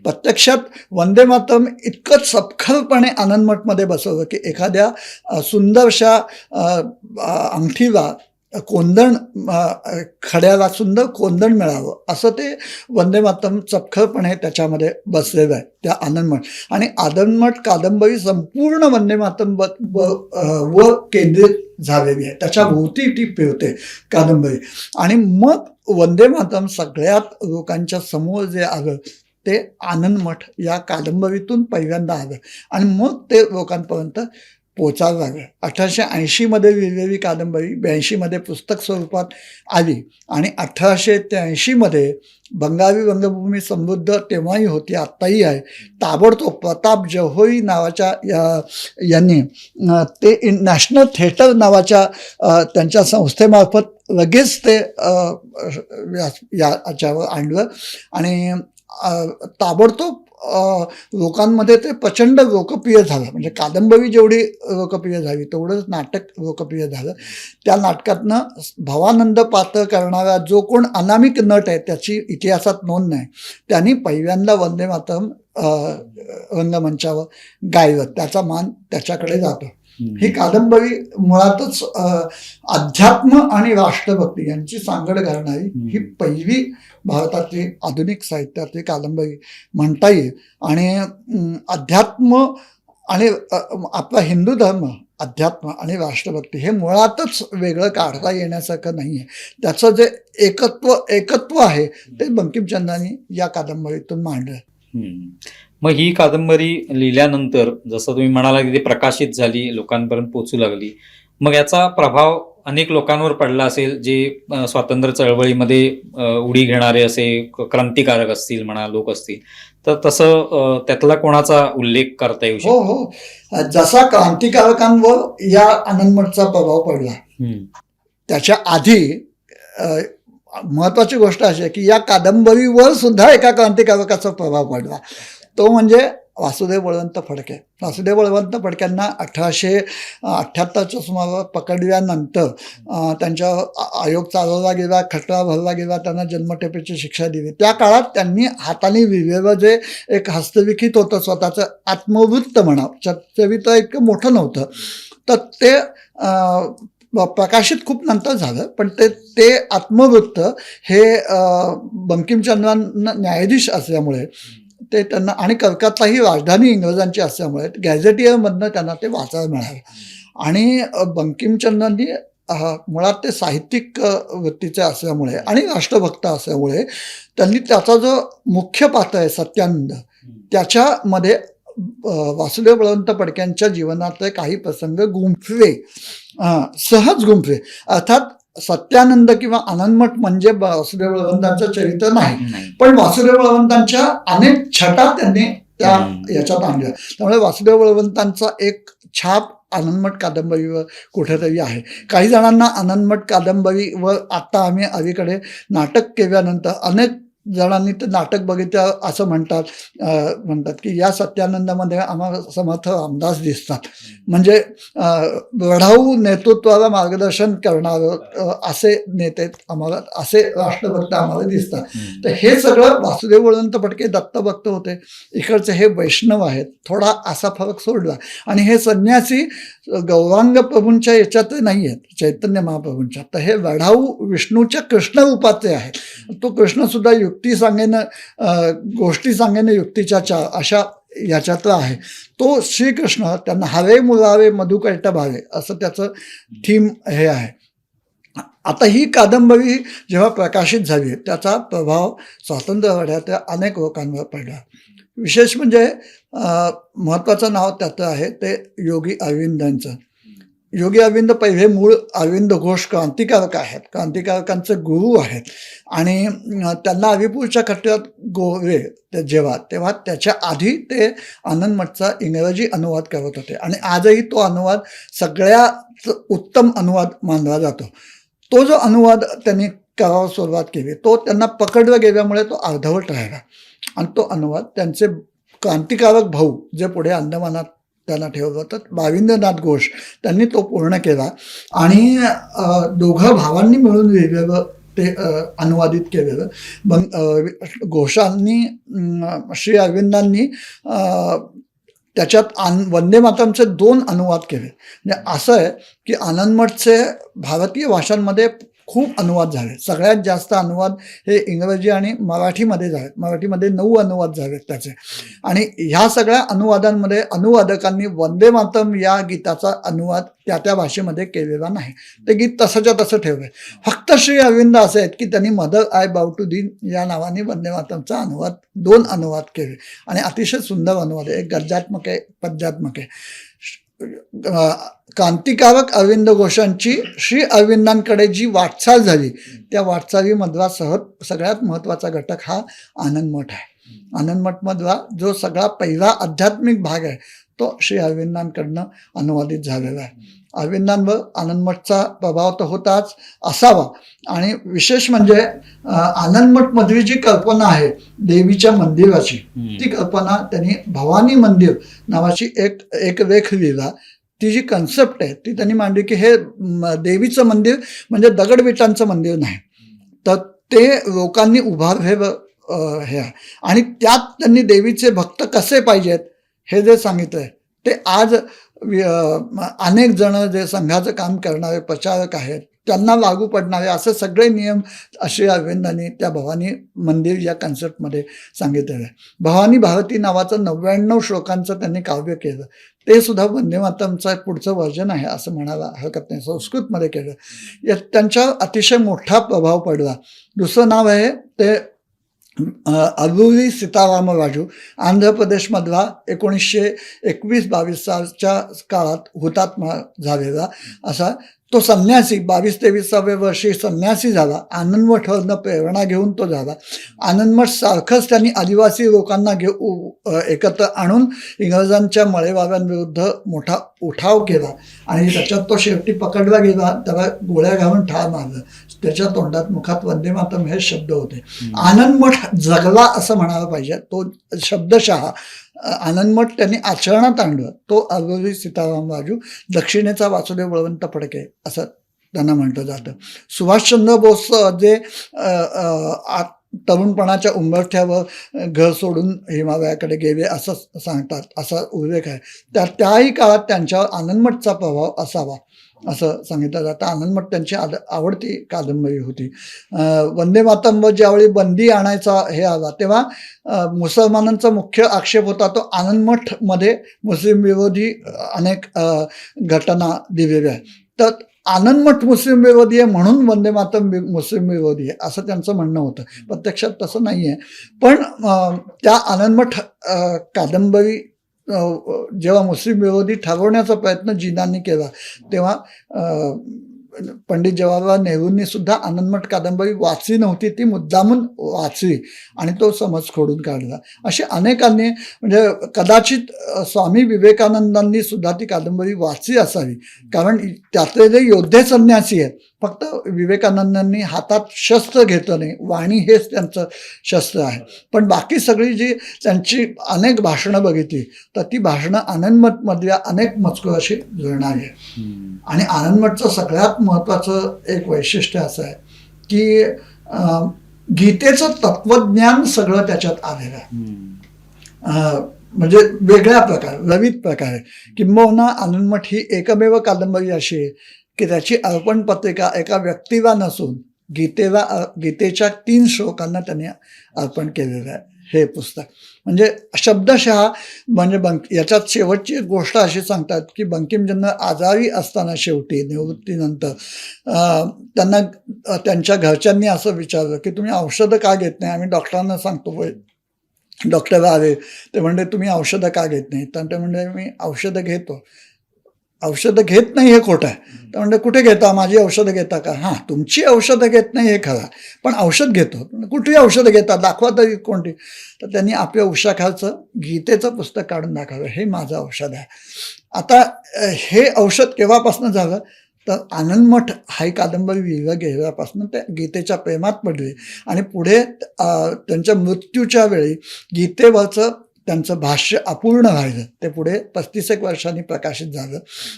प्रत्यक्षात वंदे मातरम इतकं सपखलपणे आनंदमठमध्ये बसवलं की एखाद्या सुंदरशा अंगठीला कोंदण, खड्याला सुंदर कोंदण मिळावं असं ते वंदे मातरम चपखलपणे त्याच्यामध्ये बसलेलं आहे त्या आनंदमठ. आणि आनंदमठ कादंबरी संपूर्ण वंदे मातरम व केंद्रित झालेली आहे, त्याच्या भोवती ती फिरते कादंबरी. आणि मग वंदे मातरम सगळ्यात लोकांच्या समोर जे आलं ते आनंदमठ या कादंबरीतून पहिल्यांदा आलं आणि मग ते लोकांपर्यंत पोचायला लागलं. 1880मध्ये लिहिलेली कादंबरी 82मध्ये पुस्तक स्वरूपात आली आणि 1883मध्ये बंगाली रंगभूमी समृद्ध तेव्हाही होती, आत्ताही आहे. ताबडतोब प्रताप जहोई नावाच्या यांनी ते नॅशनल थिएटर नावाच्या त्यांच्या संस्थेमार्फत लगेच ते याच्यावर आणलं आणि ताबडतोब लोकांमध्ये ते प्रचंड लोकप्रिय झालं. म्हणजे कादंबरी जेवढी लोकप्रिय झाली तेवढंच नाटक लोकप्रिय झालं. त्या नाटकातनं भवानंद पात्र करणारा जो कोण अनामिक नट आहे त्याची इतिहासात नोंद नाही, त्यांनी पहिल्यांदा वंदे मातरम रंगमंचावर गायलं. त्याचा मान त्याच्याकडे जातो. ही कादंबरी मुळातच अध्यात्म आणि राष्ट्रभक्ती यांची सांगड घालणारी ही पहिली भारतातली आधुनिक साहित्यातली कादंबरी म्हणता येईल. आणि अध्यात्म आणि आपला हिंदू धर्म, अध्यात्म आणि राष्ट्रभक्ती हे मुळातच वेगळं काढता येण्यासारखं नाही आहे. त्याचं जे एकत्व आहे ते बंकिमचंद्रांनी या कादंबरीतून मांडलं. मग ही कादंबरी लिहिल्यानंतर जसं तुम्ही म्हणाला की ती प्रकाशित झाली, लोकांपर्यंत पोचू लागली, मग याचा प्रभाव अनेक लोकांवर पडला असेल जे स्वातंत्र्य चळवळीमध्ये उडी घेणारे असे क्रांतिकारक असतील म्हणा, लोक असतील, तर तसं त्यातला कोणाचा उल्लेख करता येऊ शकतो? हो, जसा क्रांतिकारकांवर या आनंदमठचा प्रभाव पडला त्याच्या आधी महत्वाची गोष्ट अशी आहे की या कादंबरीवर सुद्धा एका क्रांतिकारकाचा प्रभाव पडला. तो म्हणजे वासुदेव बळवंत फडके. वासुदेव बळवंत फडक्यांना 1878च्या सुमारास पकडल्यानंतर त्यांच्या आयोग चालवला गेला, खटला भरला गेला, त्यांना जन्मठेपेची शिक्षा दिली. त्या काळात त्यांनी हाताने लिहिलेलं जे एक हस्तलिखित होतं स्वतःचं आत्मवृत्त म्हणा, चरित्र इतकं मोठं नव्हतं, तर ते प्रकाशित खूप नंतर झालं. पण ते आत्मवृत्त हे बंकिमचंद्रांना न्यायाधीश असल्यामुळे ते त्यांना आणि कलकत्ता राजधानी इंग्रजांची असल्यामुळे गॅझेटियरमधनं त्यांना ते वाचायला मिळालं. आणि बंकिमचंद्रांनी मुळात ते साहित्यिक वृत्तीचे असल्यामुळे आणि राष्ट्रभक्त असल्यामुळे त्यांनी त्याचा जो मुख्य पात्र आहे सत्यानंद, त्याच्यामध्ये वासुदेव बळवंत फडक्यांच्या जीवनातले काही प्रसंग गुंफवे, सहज गुंफवे. अर्थात सत्यानंद किंवा आनंदमठ म्हणजे वासुदेव बळवंतांचं चरित्र नाही, पण वासुदेव बळवंतांच्या अनेक छटा त्यांनी त्या याच्यात आणल्या. त्यामुळे वासुदेव बळवंतांचा एक छाप आनंदमठ कादंबरीवर कुठेतरी आहे. काही जणांना आनंदमठ कादंबरीवर आता आम्ही अलीकडे नाटक केल्यानंतर अनेक जणांनी ते नाटक बघितलं असं म्हणतात की या सत्यानंदामध्ये आम्हाला समर्थ रामदास दिसतात. म्हणजे लढाऊ नेतृत्वाला मार्गदर्शन करणारं असे नेते आम्हाला, असे राष्ट्रभक्त आम्हाला दिसतात. तर हे सगळं वासुदेव बळवंत फडके दत्तभक्त होते, इकडचे हे वैष्णव आहेत, थोडा असा फरक सोडला. आणि हे संन्यासी गौरांग प्रभूंच्या याच्यात नाही आहेत, चैतन्य महाप्रभूंच्या. तर हे लढाऊ विष्णूच्या कृष्ण रूपाचे आहेत. तो कृष्ण सुद्धा युक्ती सांगेन, गोष्टी सांगेन युक्तीच्या चार अशा याच्यातला आहे. तो श्रीकृष्ण त्यांना हवे मुलावे मधुकैट भावे असं त्याचं थीम हे आहे. आता ही कादंबरी जेव्हा प्रकाशित झाली त्याचा प्रभाव स्वातंत्र्य लढ्यातल्या अनेक लोकांवर पडला. विशेष म्हणजे महत्त्वाचं नाव त्याचं आहे ते योगी अरविंदांचं. योगी अरविंद पहिले मूळ अरविंद घोष क्रांतिकारक आहेत, क्रांतिकारकांचे गुरु आहेत. आणि त्यांना अलीपूरच्या खटल्यात गोवे तेव्हा त्याच्या आधी ते आनंदमठचा इंग्रजी अनुवाद करत होते. आणि आजही तो अनुवाद सगळ्यात उत्तम अनुवाद मानला जातो. तो जो अनुवाद त्यांनी करायला सुरुवात केली तो त्यांना पकडला गेल्यामुळे तो अर्धवट राहिला. आणि तो अनुवाद त्यांचे क्रांतिकारक भाऊ जे पुढे अंदमानात त्यांना ठेवलं होतं, भाविंद्रनाथ घोष, त्यांनी तो पूर्ण केला. आणि दोघं भावांनी मिळून लिहिलेलं ते अनुवादित केलेलं. घोषांनी श्री अरविंदांनी त्याच्यात वंदे मातरमचे 2 अनुवाद केले. म्हणजे असं आहे की आनंद मठचे भारतीय भाषांमध्ये खूप अनुवाद झाले. सगळ्यात जास्त अनुवाद हे इंग्रजी आणि मराठीमध्ये झाले. मराठीमध्ये 9 अनुवाद झालेत त्याचे. आणि ह्या सगळ्या अनुवादांमध्ये अनुवादकांनी वंदे मातरम या गीताचा अनुवाद त्या भाषेमध्ये केलेला नाही. ते गीत तसंच्या तसं ठेवलंय. फक्त श्री अरविंद असे आहेत की त्यांनी मदर आय बाव टू दीन या नावाने वंदे मातरमचा अनुवाद 2 अनुवाद केले आणि अतिशय सुंदर अनुवाद आहे. एक गद्यात्मक आहे, पद्यात्मक आहे. क्रांतिकारक अरविंद घोषांची श्री अरविंदांकडे जी वाटचाल झाली त्या वाटचालीमधला सगळ्यात महत्त्वाचा घटक हा आनंद मठ आहे. आनंद मठमधला जो सगळा पहिला आध्यात्मिक भाग आहे तो श्री अरविंदांकडनं अनुवादित झालेला आहे. अरविंदांवर आनंद मठचा प्रभाव तर होताच असावा. आणि विशेष म्हणजे आनंद मठमधली जी कल्पना आहे देवीच्या मंदिराची, ती कल्पना त्यांनी भवानी मंदिर नावाची एक लेख लिहिला. ती जी कन्सेप्ट आहे ती त्यांनी मांडली की हे देवीचं मंदिर म्हणजे दगडविटांचं मंदिर नाही, तर ते लोकांनी उभारलेलं हे आहे. आणि त्यात त्यांनी देवीचे भक्त कसे पाहिजेत हे जे सांगितलंय ते आज अनेक जण जे संघाचं काम करणारे प्रचारक आहेत त्यांना लागू पडणारे असे सगळे नियम श्री अरविंदांनी त्या भवानी मंदिर या कन्सेप्टमध्ये सांगितलेलं आहे. भवानी भारती नावाचं 99 श्लोकांचं त्यांनी काव्य केलं. ते सुद्धा वंदे मातरमचं पुढचं व्हर्जन आहे असं म्हणायला हरकत नाही. संस्कृतमध्ये केलं. त्यांच्यावर अतिशय मोठा प्रभाव पडला. दुसरं नाव आहे ते अल्लुरी सीताराम राजू, आंध्र प्रदेशमधला 1921-22 सालच्या काळात हुतात्मा झालेला असा तो संन्यासी. 22-23व्या वर्षी संन्यासी झाला. आनंद मठवरनं प्रेरणा घेऊन तो झाला. आनंद मठ सारखंच त्यांनी आदिवासी लोकांना एकत्र आणून इंग्रजांच्या मळेवाव्यांविरुद्ध मोठा उठाव केला आणि त्याच्यात तो शेवटी पकडला गेला. त्याला गोळ्या घालून ठार मारलं. त्याच्या तोंडात मुखात वंदे मातरम हे शब्द होते. आनंद मठ जगला असं म्हणायला पाहिजे. तो शब्दशः आनंद मठ त्यांनी आचरणात आणलं. तो अल्लुरी सीताराम राजू, दक्षिणेचा वासुदेव बळवंत फडके असं त्यांना म्हटलं जातं. सुभाषचंद्र बोस जे तरुणपणाच्या उंबरठ्यावर घर सोडून हिमालयाकडे गेले असं सांगतात, असा उल्लेख आहे. त्याही काळात त्यांच्यावर आनंद मठचा प्रभाव असावा असं सांगितलं जातं. आनंद मठ त्यांची आवडती कादंबरी होती. वंदे मातरमवर ज्यावेळी बंदी आणायचा हे आला तेव्हा मुसलमानांचा मुख्य आक्षेप होता तो आनंद मठमध्ये मुस्लिम विरोधी अनेक घटना दिलेल्या आहेत. तर आनंद मठ मुस्लिम विरोधी आहे म्हणून वंदे मातरम मुस्लिम विरोधी आहे असं त्यांचं म्हणणं होतं. प्रत्यक्षात तसं नाही आहे. पण त्या आनंद मठ कादंबरी जेव्हा मुस्लिम विरोधी ठरवण्याचा प्रयत्न जिनांनी केला तेव्हा पंडित जवाहरलाल नेहरूंनी सुद्धा आनंदमठ कादंबरी वाचली नव्हती. ती मुद्दामून वाचली आणि तो समज खोडून काढला. असे अनेकांनी म्हणजे कदाचित स्वामी विवेकानंदांनी सुद्धा ती कादंबरी वाचली असावी. कारण त्यातले जे योद्धे संन्यासी आहेत फक्त विवेकानंदांनी हातात शस्त्र घेतलं नाही, वाणी हेच त्यांचं शस्त्र आहे. पण बाकी सगळी जी त्यांची अनेक भाषणं बघितली तर ती भाषणं आनंदमठमधल्या अनेक मजकुराशी जुळणारी आहे. आणि आनंदमठचं सगळ्यात महत्त्वाचं एक वैशिष्ट्य असं आहे की गीतेचं तत्वज्ञान सगळं त्याच्यात आलेलं आहे. म्हणजे वेगळ्या प्रकारे, ललित प्रकारे. किंबहुना आनंदमठ ही एकमेव कादंबरी अशी आहे की त्याची अर्पण पत्रिका एका व्यक्तीला नसून गीतेच्या 3 श्लोकांना त्यांनी अर्पण केलेलं आहे हे पुस्तक. म्हणजे शब्दशः म्हणजे याच्यात शेवटची गोष्ट अशी सांगतात की बंकिमचंद्र आजारी असताना शेवटी निवृत्तीनंतर त्यांना त्यांच्या घरच्यांनी असं विचारलं की तुम्ही औषधं का घेत नाही. आम्ही डॉक्टरांना सांगतो, डॉक्टर आले ते म्हणजे तुम्ही औषधं का घेत नाही. तर ते म्हणजे मी औषधं घेतो. औषधं घेत नाही हे खोटं आहे. तर म्हणजे कुठे घेता, माझी औषधं घेता का. हां, तुमची औषधं घेत नाही हे खरं, पण औषध घेतो. कुठली औषधं घेतात दाखवा तरी कोणती. तर त्यांनी आपल्या उशाखालचं गीतेचं पुस्तक काढून दाखवलं, हे माझं औषध आहे. आता हे औषध केव्हापासून झालं तर आनंदमठ हा कादंबरी लिहिलं गेल्यापासून त्या गीतेच्या प्रेमात पडले आणि पुढे त्यांच्या मृत्यूच्या वेळी गीतेवरचं त्यांचं भाष्य अपूर्ण राहिलं. ते पुढे 35 वर्षांनी प्रकाशित झालं.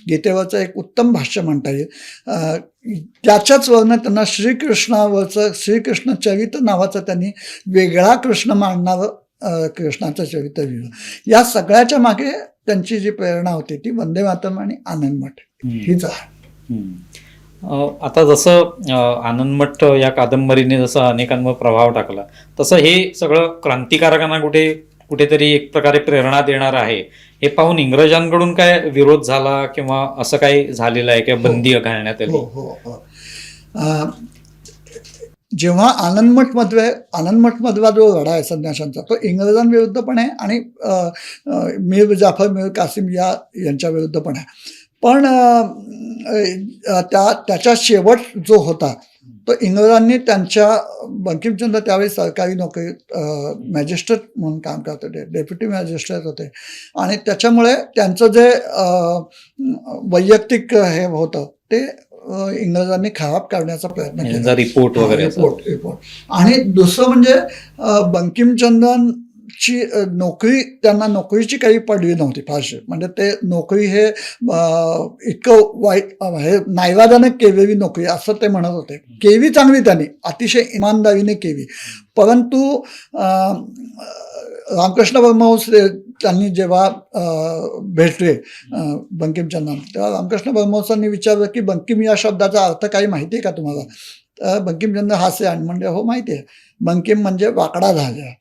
गीतेवरचं एक उत्तम भाष्य म्हणता येईल. त्याच्याच वरनं त्यांना श्रीकृष्णावरचं श्रीकृष्ण चरित नावाचं त्यांनी वेगळा कृष्ण मांडणारं कृष्णाचं चरित्र लिहिलं. या सगळ्याच्या मागे त्यांची जी प्रेरणा होती ती वंदे मातरम आणि आनंदमठ हीच आहे. आता जसं आनंदमठ या कादंबरीने जसं अनेकांवर प्रभाव टाकला, तसं हे सगळं क्रांतिकारकांना कुठेतरी एक प्रकारे प्रेरणा देणार आहे. हे पाहून इंग्रजांकडून काय विरोध झाला किंवा असं काही झालेलं आहे किंवा बंदी घालण्यात आली? जेव्हा आनंदमठमधला जो लढा आहे संन्याशांचा, तो इंग्रजांविरुद्ध पण आहे आणि मीर जाफर मीर कासिम यांच्या विरुद्ध पण आहे. पण त्याचा शेवट जो होता तो इंग्रजांनी त्यांच्या बंकिमचंद्र त्यावेळी सरकारी नोकरी मॅजिस्ट्रेट म्हणून काम करत होते, डेप्युटी मॅजिस्ट्रेट होते आणि त्याच्यामुळे त्यांचं जे वैयक्तिक हे होतं ते इंग्रजांनी खराब करण्याचा प्रयत्न केला, रिपोर्ट वगैरे. रिपोर्ट. आणि दुसरं म्हणजे बंकिमचंद्रांची नोकरी, त्यांना नोकरीची काही पडली नव्हती फारशी. म्हणजे ते नोकरी हे इतकं वाईट, हे नाईलाजाने केलेली नोकरी असं ते म्हणत होते. केली चांगली त्यांनी, अतिशय इमानदारीने केली. परंतु रामकृष्ण परमहंस त्यांनी जेव्हा भेटले बंकिमचंद्रांना, तेव्हा रामकृष्ण परमहंसांनी विचारलं की बंकिम या शब्दाचा अर्थ काही माहिती आहे का तुम्हाला? तर बंकिमचंद्र हास्य आणि म्हणजे हो माहिती आहे. बंकिम म्हणजे वाकडा झाला.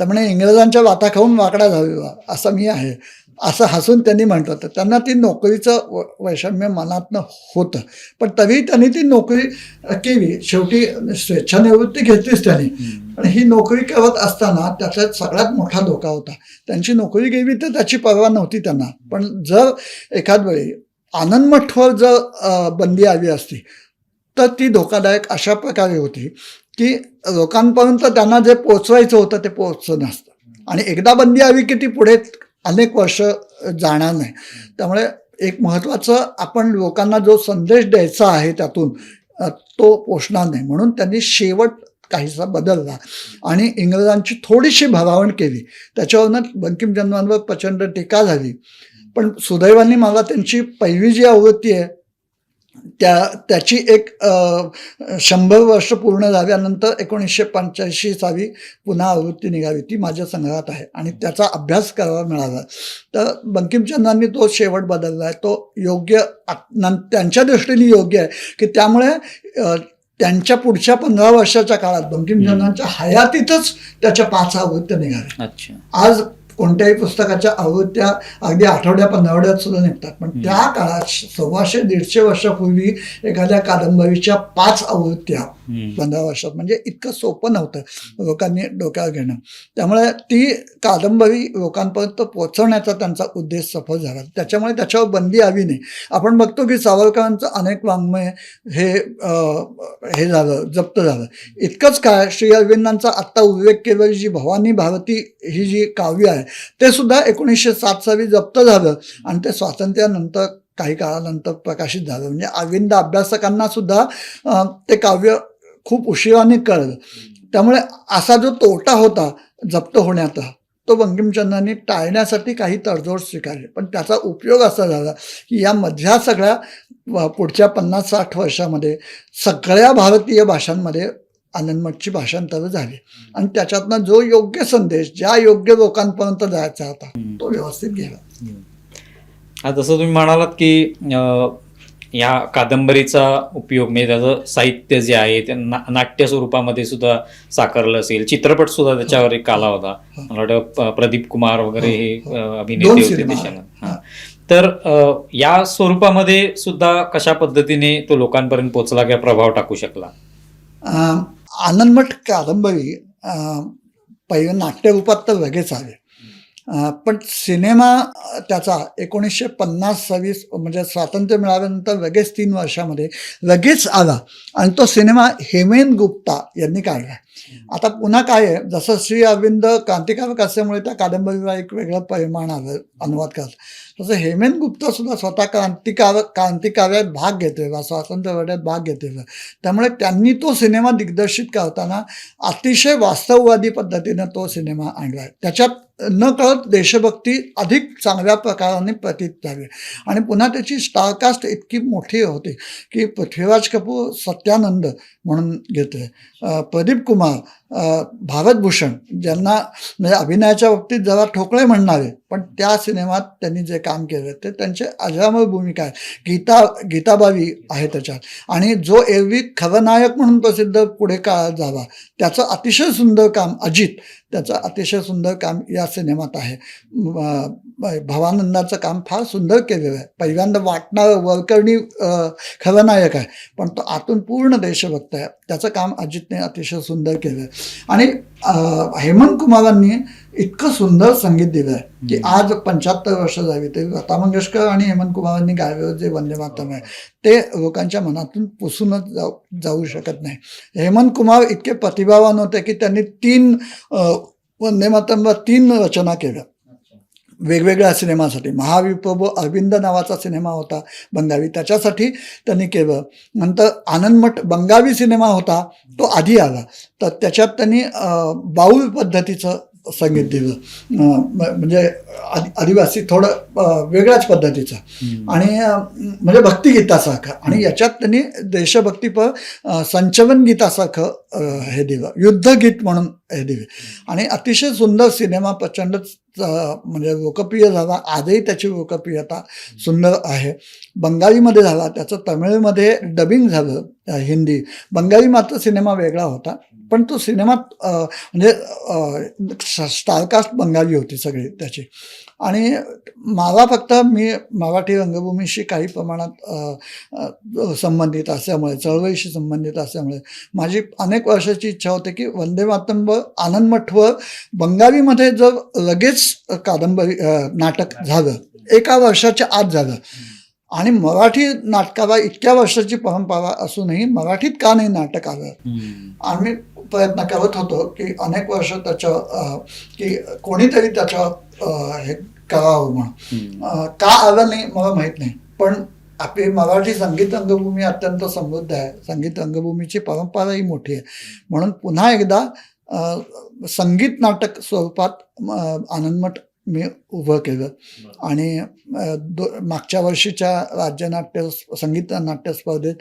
तर म्हणे इंग्रजांच्या वाता खाऊन वाकडा झालेला असं मी आहे, असं हसून त्यांनी म्हटलं. तर त्यांना ती नोकरीचं वैषम्य मनातनं होतं, पण तरी त्यांनी ती नोकरी केली. शेवटी स्वेच्छानिवृत्ती घेतलीच त्यांनी. पण ही नोकरी करत असताना त्याचा सगळ्यात मोठा धोका होता. त्यांची नोकरी गेली तर त्याची पर्वा नव्हती त्यांना, पण जर एखाद वेळी आनंदमठवर जर बंदी आली असती तर ती धोकादायक अशा प्रकारे होती की लोकांपर्यंत त्यांना जे पोचवायचं होतं ते पोचलं नसतं. आणि एकदा बंदी आली की ती पुढे अनेक वर्ष जाणार नाही. त्यामुळे एक महत्त्वाचं आपण लोकांना जो संदेश द्यायचा आहे त्यातून तो पोचणार नाही, म्हणून त्यांनी शेवट काहीसा बदलला आणि इंग्रजांची थोडीशी भरावण केली. त्याच्यावरनं बंकिमचंद्रांवर प्रचंड टीका झाली. पण सुदैवाने मला त्यांची पहिली जी आवृत्ती आहे त्याची एक 100 वर्ष पूर्ण झाल्यानंतर 1985 साली पुन्हा आवृत्ती निघावी, ती माझ्या संग्रहात आहे आणि त्याचा अभ्यास करावा मिळाला. तर बंकिमचंद्रांनी तो शेवट बदलला आहे, तो योग्य, त्यांच्या दृष्टीने योग्य आहे की त्यामुळे त्यांच्या पुढच्या 15 वर्षाच्या काळात बंकिमचंद्रांच्या हयातीतच त्याच्या 5 आवृत्त्या निघाल्या. आज कोणत्याही पुस्तकाच्या आवृत्त्या अगदी आठवड्या 15 सुद्धा निघतात, पण त्या काळात 100-150 वर्षापूर्वी एखाद्या कादंबरीच्या 5 आवृत्त्या 15 वर्षात म्हणजे इतकं सोपं नव्हतं लोकांनी डोक्यावर घेणं. त्यामुळे ती कादंबरी लोकांपर्यंत पोहोचवण्याचा त्यांचा उद्देश सफल झाला. त्याच्यामुळे त्याच्यावर बंदी आली नाही. आपण बघतो की सावरकरांचं अनेक वाङ्मय हे झालं, जप्त झालं. इतकंच काय, श्री अरविंदांचा आत्ता उल्लेख केलेली जी भवानी भारती ही जी काव्य आहे ते सुद्धा 1907 साली जप्त झालं आणि ते स्वातंत्र्यानंतर काही काळानंतर प्रकाशित झालं. म्हणजे अरविंद अभ्यासकांना सुद्धा ते काव्य खूप उशिराने कळलं. त्यामुळे असा जो तोटा होता जप्त होण्याचा तो बंकिमचंद्रांनी टाळण्यासाठी काही तडजोड स्वीकारली. पण त्याचा उपयोग असा झाला की या मधल्या सगळ्या पुढच्या 50-60 वर्षामध्ये सगळ्या भारतीय भाषांमध्ये आनंदमठची भाषांतरं झाली आणि त्याच्यातनं जो योग्य संदेश ज्या योग्य लोकांपर्यंत जायचा होता तो व्यवस्थित गेला. जसं तुम्ही म्हणालात की या कादंबरीचा उपयोग म्हणजे त्याचं साहित्य जे आहे ते नाट्य स्वरूपामध्ये सुद्धा साकारलं असेल, चित्रपट सुद्धा त्याच्यावर एक आला होता. मला वाटतं प्रदीप कुमार वगैरे हे अभिनेते होते देशानं. तर या स्वरूपामध्ये सुद्धा कशा पद्धतीने तो लोकांपर्यंत पोहोचला किंवा प्रभाव टाकू शकला? आनंदमठ कादंबरी पहिलं नाट्यरूपात तर लगेच आले, पण सिनेमा त्याचा 1950 साली म्हणजे स्वातंत्र्य मिळाल्यानंतर लगेच 3 वर्षामध्ये लगेच आला आणि तो सिनेमा हेमेन गुप्ता यांनी काढला. आता पुन्हा काय आहे, जसं श्री अरविंद क्रांतिकारक असल्यामुळे त्या कादंबरीला एक वेगळं परिमाण आलं अनुवाद करत, तसं हेमेन गुप्ता सुद्धा स्वतः क्रांतिकार्यात भाग घेतलेला, स्वातंत्र्य लढ्यात भाग घेतलेला. त्यामुळे त्यांनी तो सिनेमा दिग्दर्शित करताना अतिशय वास्तववादी पद्धतीनं तो सिनेमा आणला. त्याच्यात नकळत देशभक्ती अधिक चांगल्या प्रकाराने प्रतीत झाली. आणि पुन्हा त्याची स्टारकास्ट इतकी मोठी होती की पृथ्वीराज कपूर सत्यानंद म्हणून घेतोय, प्रदीप कुमार, भारतभूषण, ज्यांना म्हणजे अभिनयाच्या बाबतीत जरा ठोकळे म्हणणारे, पण त्या सिनेमात त्यांनी जे काम केलं ते त्यांचे अजरामर भूमिका आहे. गीताबाई आहे त्याच्यात. आणि जो एरवी खलनायक म्हणून प्रसिद्ध पुढे काळात झाला, त्याचं अतिशय सुंदर काम अजित, त्याचं अतिशय सुंदर काम या सिनेमात आहे. भवानंदाचं काम फार सुंदर केलेलं आहे. पहिल्यांदा वाटणारं वरकरणी खलनायक आहे, पण तो आतून पूर्ण देशभक्त आहे. त्याचं काम अजितने अतिशय सुंदर केलं आहे. आणि हेमंत कुमारांनी इतकं सुंदर संगीत दिलं आहे की आज 75 वर्ष झाली तरी लता मंगेशकर आणि हेमंत कुमारांनी गायलेलं जे वंदे मातरम आहे ते लोकांच्या मनातून पुसूनच जाऊ शकत नाही. हेमंत कुमार इतके प्रतिभावान होते की त्यांनी 3 वंदे मातरमला 3 रचना केल्या वेगवेगळ्या सिनेमासाठी. महाविप्रभू अरविंद नावाचा सिनेमा होता बंगाली, त्याच्यासाठी त्यांनी केलं. नंतर आनंदमठ बंगाली सिनेमा होता, तो आधी आला, तर त्याच्यात त्यांनी बाऊल पद्धतीचं संगीत दिलं, म्हणजे आदिवासी थोडं वेगळ्याच पद्धतीचं, आणि म्हणजे भक्तिगीतासारखं. आणि याच्यात त्यांनी देशभक्तीपर संचलन गीतासारखं हे दिलं, युद्धगीत म्हणून हे दिले. आणि अतिशय सुंदर सिनेमा, प्रचंडच म्हणजे लोकप्रिय झाला. आजही त्याची लोकप्रियता सुंदर आहे. बंगालीमध्ये झाला, त्याचं तमिळमध्ये डबिंग झालं, हिंदी. बंगाली मात्र सिनेमा वेगळा होता, पण तो सिनेमात म्हणजे स्टारकास्ट बंगाली होती सगळी त्याची. आणि मला फक्त मी मराठी रंगभूमीशी काही प्रमाणात संबंधित असल्यामुळे, चळवळीशी संबंधित असल्यामुळे माझी अनेक वर्षाची इच्छा होती की वंदे मातरमवर, आनंदमठवर बंगालीमध्ये जर लगेच कादंबरी नाटक झालं, 1 वर्षाच्या आत झालं, आणि मराठी नाटकाला इतक्या वर्षाची परंपरा असूनही मराठीत का नाही नाटक आलं. आम्ही प्रयत्न करत होतो की अनेक वर्ष त्याचं की कोणीतरी त्याचं हे करावं म्हणून. का आलं नाही मला माहीत नाही, पण आपली मराठी संगीत रंगभूमी अत्यंत समृद्ध आहे, संगीत रंगभूमीची परंपराही मोठी आहे. म्हणून पुन्हा एकदा संगीत नाटक स्वरूपात आनंदमठ मी उभं केलं. आणि मागच्या वर्षीच्या राज्य संगीत नाट्य स्पर्धेत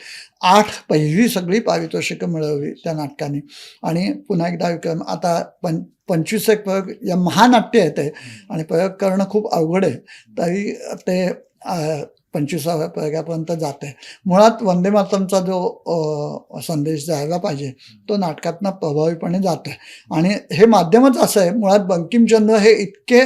8 पहिली सगळी पारितोषिकं मिळवली त्या नाटकाने. आणि पुन्हा एकदा विक्रम, आता 25 प्रयोग या महानाट्य आहे ते, आणि प्रयोग करणं खूप अवघड आहे, तरी ते 25व्या प्रयोगापर्यंत जाते. मुळात वंदे मातरमचा जो संदेश जायला पाहिजे तो नाटकातनं प्रभावीपणे जात आहे. आणि हे माध्यमच असं आहे, मुळात बंकिमचंद्र हे इतके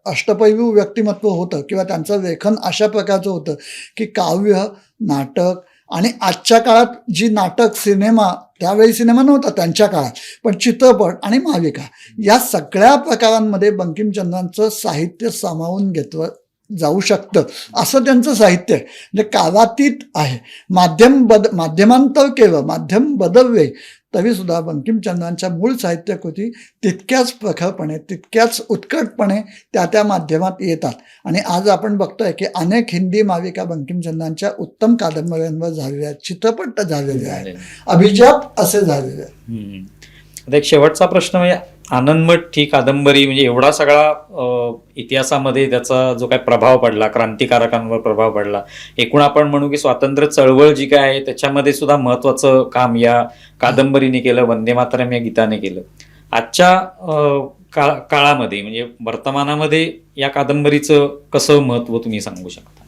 अष्टपैलू व्यक्तिमत्व होतं, किंवा त्यांचं लेखन अशा प्रकारचं होतं की काव्य, नाटक, आणि आजच्या काळात जी नाटक, सिनेमा, त्यावेळी सिनेमा नव्हता त्यांच्या काळात, पण चित्रपट आणि मालिका, या सगळ्या प्रकारांमध्ये बंकिमचंद्रांचं साहित्य सामावून घेतलं जाऊ शकतं असं त्यांचं साहित्य आहे. म्हणजे कालातीत आहे. माध्यमांतर केलं, माध्यम बदलले, तरी सुद्धा बंकिमचंद्रांच्या मूळ साहित्यकृती तितक्याच प्रखरपणे, तितक्याच उत्कटपणे त्या माध्यमात येतात. आणि आज आपण बघतोय की अनेक हिंदी मालिका बंकिमचंद्रांच्या उत्तम कादंबऱ्यांवर झालेल्या आहेत, चित्रपट झालेले आहेत, अभिजात असे झालेले आहेत. आता एक शेवटचा प्रश्न, म्हणजे आनंदमठ ही कादंबरी, म्हणजे एवढा सगळा इतिहासामध्ये त्याचा जो काय प्रभाव पडला, क्रांतिकारकांवर प्रभाव पडला, एकूण आपण म्हणू की स्वातंत्र्य चळवळ जी काय आहे त्याच्यामध्ये सुद्धा महत्वाचं काम या कादंबरीने केलं, वंदे मातरम या गीताने केलं. आजच्या काळामध्ये म्हणजे वर्तमानामध्ये या कादंबरीचं कसं महत्व तुम्ही सांगू शकता?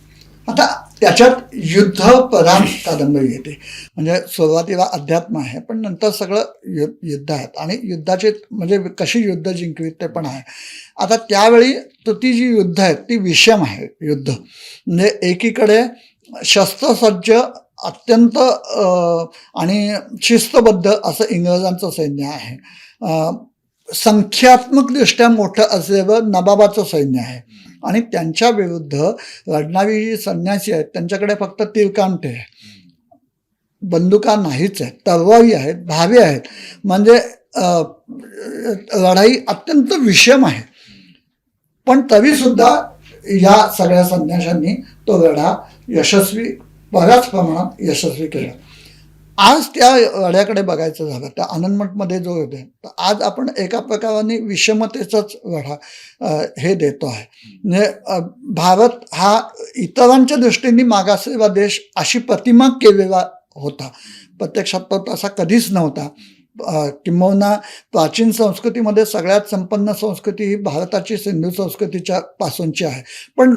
आता त्याच्यात युद्धप्रधान कादंबरी येते, म्हणजे सुरुवातीला अध्यात्म आहे, पण नंतर सगळं युद्ध आहेत, आणि युद्धाचे म्हणजे कशी युद्ध जिंकवीत ते पण आहे. आता त्यावेळी ती जी युद्ध आहेत ती विषम आहे. युद्ध म्हणजे एकीकडे शस्त्रसज्ज, अत्यंत आणि शिस्तबद्ध असं इंग्रजांचं सैन्य आहे, संख्यात्मकदृष्ट्या मोठं असलेलं नवाबाचं सैन्य आहे, आणि त्यांच्या विरुद्ध लढणारी जी संन्यासी आहेत त्यांच्याकडे फक्त तीरकांठे आहे, बंदुका नाहीच आहेत, तलवारी आहेत, भावे आहेत. म्हणजे लढाई अत्यंत विषम आहे. पण तरीसुद्धा या सगळ्या संन्याशांनी तो लढा बऱ्याच प्रमाणात यशस्वी केला. आज त्या वड्याकडे बघायचं झालं त्या आनंदमठमध्ये जो होते तर आज आपण एका प्रकाराने विषमतेचाच वढा हे देतो आहे. म्हणजे भारत हा इतरांच्या दृष्टीने मागासलेला देश अशी प्रतिमा केलेला होता, प्रत्यक्षात तो तसा कधीच नव्हता. किंबहुना प्राचीन संस्कृतीमध्ये सगळ्यात संपन्न संस्कृती ही भारताची सिंधू संस्कृतीच्या पासूनची आहे. पण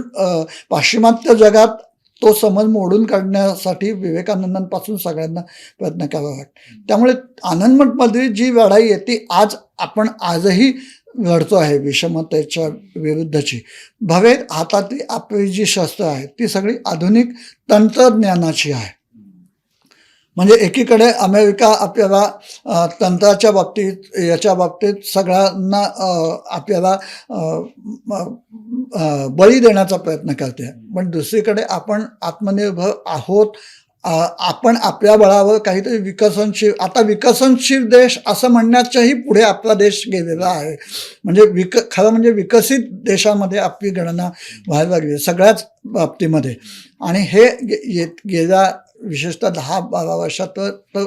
पाश्चिमात्य जगात तो समज मोडून काढण्यासाठी विवेकानंदांपासून सगळ्यांना प्रयत्न करावा लागतो. त्यामुळे आनंदमठमध्ये जी लढाई आहे ती आपण आजही लढतो आहे विषमतेच्या विरुद्धची. भवे हातातली आपली जी शस्त्र आहेत ती सगळी आधुनिक तंत्रज्ञानाची आहे. म्हणजे एकीकडे अमेरिका आपल्याला तंत्राच्या बाबतीत याच्या बाबतीत सगळ्यांना आपल्याला बळी देण्याचा प्रयत्न करते, पण दुसरीकडे आपण आत्मनिर्भर आहोत. आपण आपल्या बळावर काहीतरी विकसनशील देश असं म्हणण्याच्याही पुढे आपला देश गेलेला आहे. म्हणजे खरं म्हणजे विकसित देशामध्ये आपली गणना व्हायला लागली सगळ्याच बाबतीमध्ये. आणि हे गेल्या विशेषतः 10-12 वर्षात तर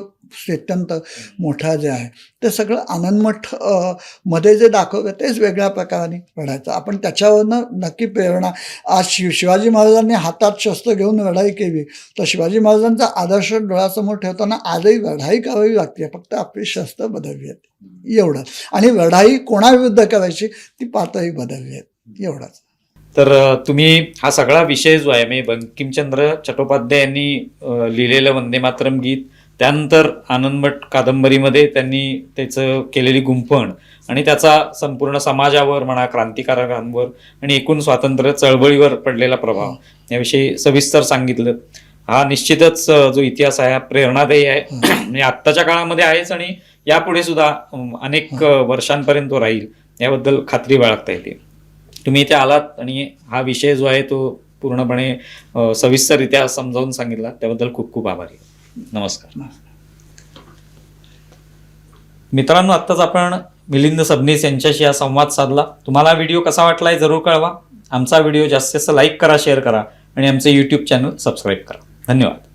अत्यंत मोठा जे आहे ते सगळं आनंदमठ मध्ये जे दाखवलं तेच वेगळ्या प्रकाराने लढायचं. आपण त्याच्यावरनं नक्की प्रेरणा आज शिवाजी महाराजांनी हातात शस्त्र घेऊन लढाई केली तर शिवाजी महाराजांचा आदर्श डोळ्यासमोर ठेवताना आजही लढाई करावी लागते, फक्त आपली शस्त्र बदलली आहेत एवढंच. आणि लढाई कोणाविरुद्ध करायची ती पातळी बदलली आहेत एवढंच. तर तुम्ही हा सगळा विषय जो आहे म्हणजे बंकिमचंद्र चट्टोपाध्याय यांनी लिहिलेलं वंदे मातरम गीत, त्यानंतर आनंदमठ कादंबरीमध्ये त्यांनी त्याचं केलेली गुंफण आणि त्याचा संपूर्ण समाजावर म्हणा, क्रांतिकारकांवर आणि एकूण स्वातंत्र्य चळवळीवर पडलेला प्रभाव याविषयी सविस्तर सांगितलं. हा निश्चितच जो इतिहास आहे हा प्रेरणादायी आहे. म्हणजे आत्ताच्या काळामध्ये आहेच आणि यापुढे सुद्धा अनेक वर्षांपर्यंत तो राहील याबद्दल खात्री बाळगता येते. तुम्ही इथे आलात आणि हा विषय जो आहे तो पूर्णपणे सविस्तररित्या समजावून सांगितला त्याबद्दल खूप खूप आभारी. नमस्कार. मित्रांनो, आत्ताच आपण मिलिंद सबनीस यांच्याशी हा संवाद साधला. तुम्हाला व्हिडिओ कसा वाटलाय जरूर कळवा. आमचा व्हिडिओ जास्तीत जास्त लाईक करा, शेअर करा आणि आमचे YouTube चॅनल सबस्क्राईब करा. धन्यवाद.